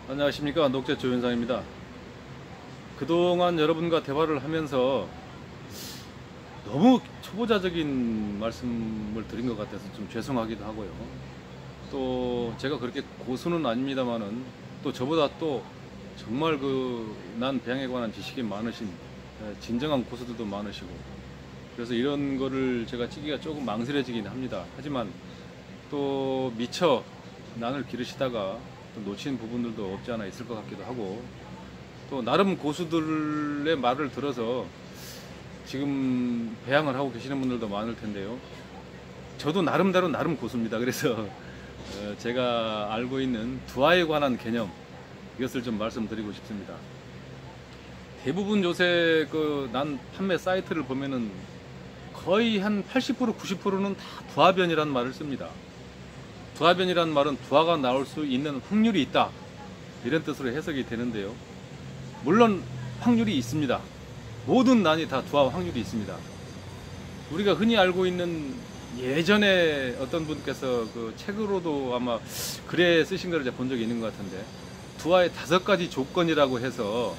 안녕하십니까, 녹제 조윤상입니다. 그동안 여러분과 대화를 하면서 너무 초보자적인 말씀을 드린 것 같아서 좀 죄송하기도 하고요. 또 제가 그렇게 고수는 아닙니다만은 또 저보다 또 정말 난 배양에 관한 지식이 많으신 진정한 고수들도 많으시고, 그래서 이런 거를 제가 찍기가 조금 망설여지긴 합니다. 하지만 또 미처 난을 기르시다가 또 놓친 부분들도 없지 않아 있을 것 같기도 하고, 또 나름 고수들의 말을 들어서 지금 배양을 하고 계시는 분들도 많을 텐데요. 저도 나름대로 나름 고수입니다. 그래서 제가 알고 있는 두화에 관한 개념, 이것을 좀 말씀드리고 싶습니다. 대부분 요새 난 판매 사이트를 보면은 거의 한 80% 90%는 다 두화변이라는 말을 씁니다. 두화변이라는 말은 두화가 나올 수 있는 확률이 있다, 이런 뜻으로 해석이 되는데요. 물론 확률이 있습니다. 모든 난이 다 두화 확률이 있습니다. 우리가 흔히 알고 있는, 예전에 어떤 분께서 책으로도 아마 글에 쓰신 걸 본 적이 있는 것 같은데, 두화의 5가지 조건이라고 해서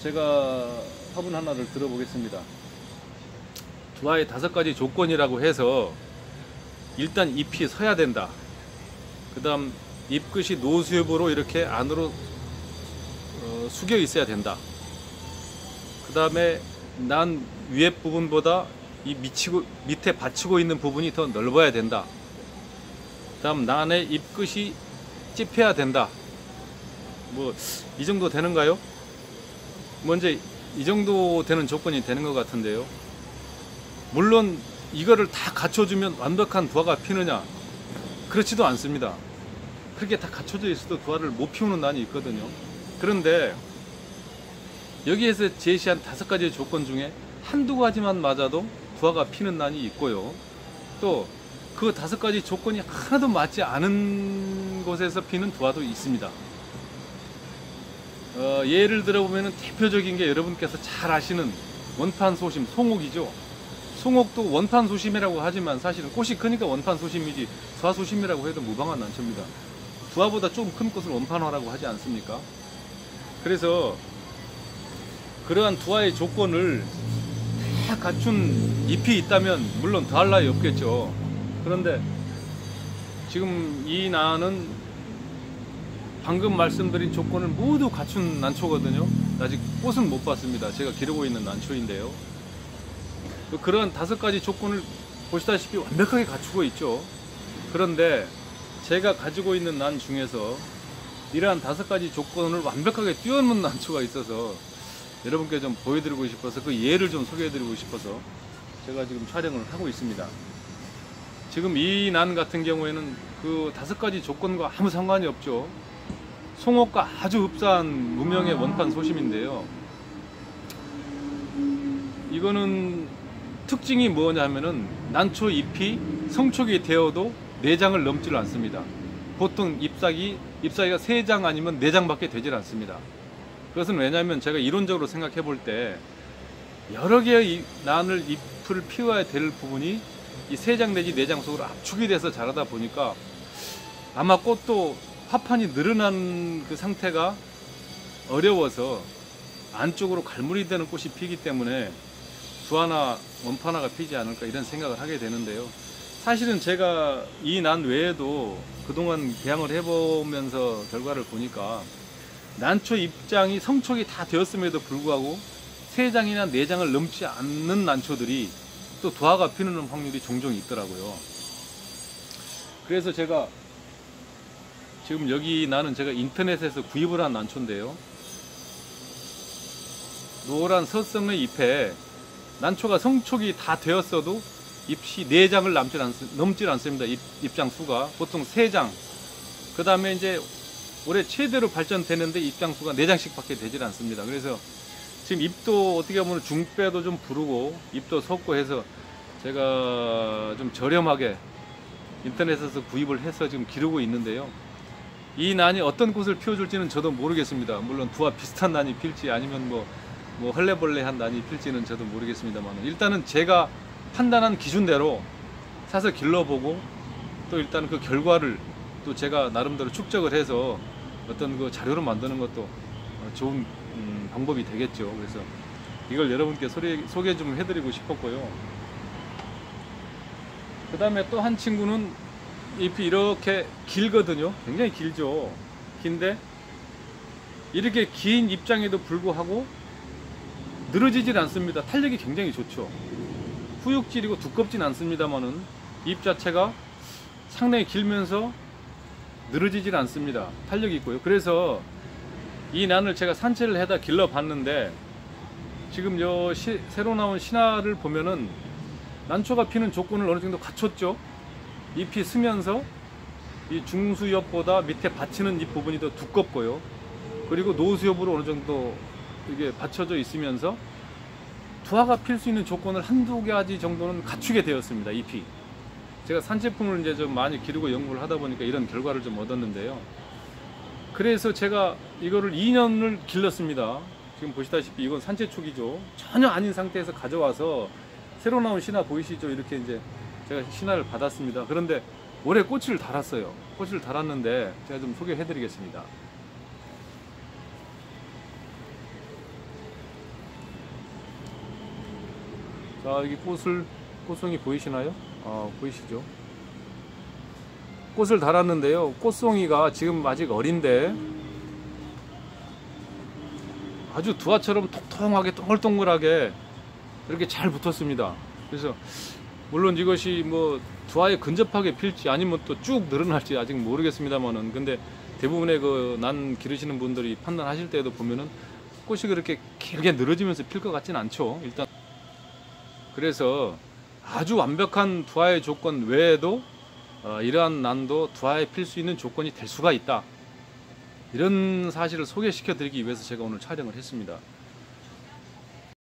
제가 화분 하나를 들어보겠습니다. 두화의 5가지 조건이라고 해서 일단 잎이 서야 된다. 그 다음 잎끝이 노수엽으로 이렇게 안으로 숙여 있어야 된다. 그 다음에 난 위에 부분보다 이 밑에 받치고 있는 부분이 더 넓어야 된다. 그 다음 난의 잎끝이 찝혀야 된다. 이 정도 되는가요? 먼저 이 정도 되는 조건이 되는 것 같은데요. 물론 이거를 다 갖춰주면 완벽한 두화가 피느냐? 그렇지도 않습니다. 그렇게 다 갖춰져 있어도 두화를 못 피우는 난이 있거든요. 그런데 여기에서 제시한 5가지 조건 중에 한두 가지만 맞아도 두화가 피는 난이 있고요. 또 그 5가지 조건이 하나도 맞지 않은 곳에서 피는 두화도 있습니다. 예를 들어보면 대표적인 게 여러분께서 잘 아시는 원판소심, 송옥이죠. 송옥도 원판소심이라고 하지만 사실은 꽃이 크니까 원판소심이지 두화소심이라고 해도 무방한 난초입니다. 두화보다 좀 큰 꽃을 원판화라고 하지 않습니까? 그래서 그러한 두화의 조건을 다 갖춘 잎이 있다면 물론 더할 나위 없겠죠. 그런데 지금 이 난은 방금 말씀드린 조건을 모두 갖춘 난초거든요. 아직 꽃은 못 봤습니다. 제가 기르고 있는 난초인데요. 그러한 5가지 조건을 보시다시피 완벽하게 갖추고 있죠. 그런데 제가 가지고 있는 난 중에서 이러한 5가지 조건을 완벽하게 뛰어넘는 난초가 있어서 여러분께 좀 보여드리고 싶어서, 그 예를 좀 소개해드리고 싶어서 제가 지금 촬영을 하고 있습니다. 지금 이 난 같은 경우에는 그 5가지 조건과 아무 상관이 없죠. 송옥과 아주 흡사한 무명의 원판 소심인데요. 이거는 특징이 뭐냐면은 난초 잎이 성촉이 되어도 4장을 넘지를 않습니다. 보통 잎사귀가 3장 아니면 4장밖에 되질 않습니다. 그것은 왜냐하면 제가 이론적으로 생각해 볼 때 여러 개의 난을 잎을 피워야 될 부분이 이 3장 내지 4장 속으로 압축이 돼서 자라다 보니까 아마 꽃도 화판이 늘어난 그 상태가 어려워서 안쪽으로 갈무리 되는 꽃이 피기 때문에 두화나 원판화가 피지 않을까, 이런 생각을 하게 되는데요. 사실은 제가 이 난 외에도 그동안 배양을 해보면서 결과를 보니까 난초 입장이 성촉이 다 되었음에도 불구하고 3장이나 4장을 넘지 않는 난초들이 또 두화가 피는 확률이 종종 있더라고요. 그래서 제가 지금 여기 나는 제가 인터넷에서 구입을 한 난초인데요. 노란 서성의 잎에 난초가 성촉이 다 되었어도 잎이 4장을 넘질 않습니다. 잎장 수가 보통 3장. 그 다음에 이제 올해 최대로 발전되는데 잎장 수가 4장씩 밖에 되질 않습니다. 그래서 지금 잎도 어떻게 보면 중배도 좀 부르고 잎도 섰고 해서 제가 좀 저렴하게 인터넷에서 구입을 해서 지금 기르고 있는데요. 이 난이 어떤 꽃을 피워줄지는 저도 모르겠습니다. 물론 두화 비슷한 난이 필지 아니면 뭐 헐레벌레한 난이 필지는 저도 모르겠습니다만, 일단은 제가 판단한 기준대로 사서 길러보고 또 일단 그 결과를 또 제가 나름대로 축적을 해서 어떤 그 자료로 만드는 것도 좋은 방법이 되겠죠. 그래서 이걸 여러분께 소개 좀 해드리고 싶었고요. 그 다음에 또 한 친구는 잎이 이렇게 길거든요. 굉장히 길죠. 긴데 이렇게 긴 잎장에도 불구하고 늘어지질 않습니다. 탄력이 굉장히 좋죠. 후육질이고 두껍진 않습니다만은 잎 자체가 상당히 길면서 늘어지질 않습니다. 탄력이 있고요. 그래서 이 난을 제가 산채를 해다 길러 봤는데 지금 새로 나온 신화를 보면은 난초가 피는 조건을 어느 정도 갖췄죠. 잎이 스면서 이 중수엽보다 밑에 받치는 잎 부분이 더 두껍고요. 그리고 노수엽으로 어느 정도 이게 받쳐져 있으면서 두화가 필 수 있는 조건을 한두 가지 정도는 갖추게 되었습니다. 잎이. 제가 산제품을 이제 좀 많이 기르고 연구를 하다 보니까 이런 결과를 좀 얻었는데요. 그래서 제가 이거를 2년을 길렀습니다. 지금 보시다시피 이건 산채 초기죠. 전혀 아닌 상태에서 가져와서 새로 나온 신화 보이시죠? 이렇게 이제 제가 신화를 받았습니다. 그런데 올해 꽃을 달았어요. 꽃을 달았는데 제가 좀 소개해 드리겠습니다. 자, 여기 꽃송이 보이시나요? 보이시죠? 꽃을 달았는데요. 꽃송이가 지금 아직 어린데 아주 두화처럼 통통하게 동글동글하게 이렇게 잘 붙었습니다. 그래서 물론 이것이 뭐 두화에 근접하게 필지 아니면 또 쭉 늘어날지 아직 모르겠습니다만은, 근데 대부분의 그 난 기르시는 분들이 판단하실 때에도 보면은 꽃이 그렇게 길게 늘어지면서 필 것 같진 않죠. 일단 그래서 아주 완벽한 두화의 조건 외에도 이러한 난도 두화에 필 수 있는 조건이 될 수가 있다. 이런 사실을 소개시켜 드리기 위해서 제가 오늘 촬영을 했습니다.